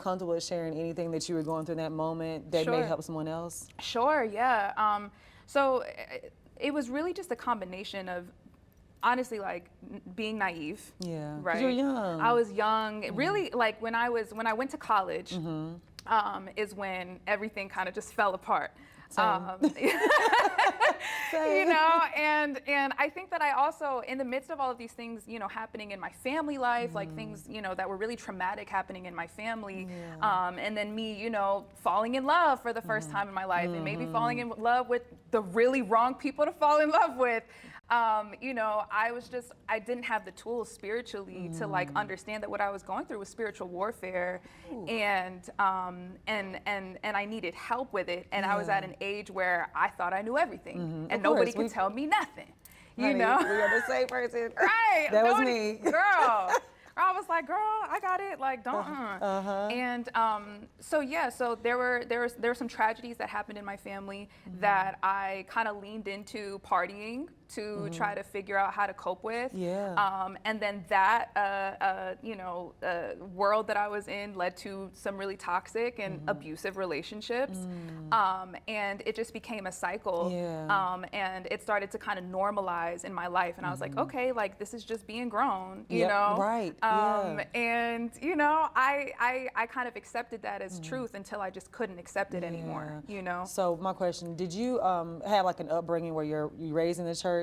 comfortable with sharing anything that you were going through in that moment that may Sure. help someone else? Sure, yeah. So it was really just a combination of honestly like being naive, Yeah, because you're right? young. I was young. Really, like when I went to college, is when everything kind of just fell apart. Same. You know, and I think that I also, in the midst of all of these things, you know, happening in my family life, like things, you know, that were really traumatic happening in my family, and then me, you know, falling in love for the first time in my life, and maybe falling in love with the really wrong people to fall in love with. You know, I didn't have the tools spiritually to like understand that what I was going through was spiritual warfare, and I needed help with it, and I was at an age where I thought I knew everything, and nobody could tell me nothing. You Honey, know, we are the same person. right? That was me. Girl. I was like, girl, I got it. Like, don't. And so yeah, so there were some tragedies that happened in my family that I kind of leaned into partying to try to figure out how to cope with. Yeah. And then that you know, world that I was in led to some really toxic and abusive relationships. And it just became a cycle. Yeah. And it started to kind of normalize in my life. And I was like, okay, like this is just being grown, you Yep, know? right, yeah. And you know, I kind of accepted that as truth until I just couldn't accept it anymore, you know? So my question, did you have like an upbringing where you raised in the church?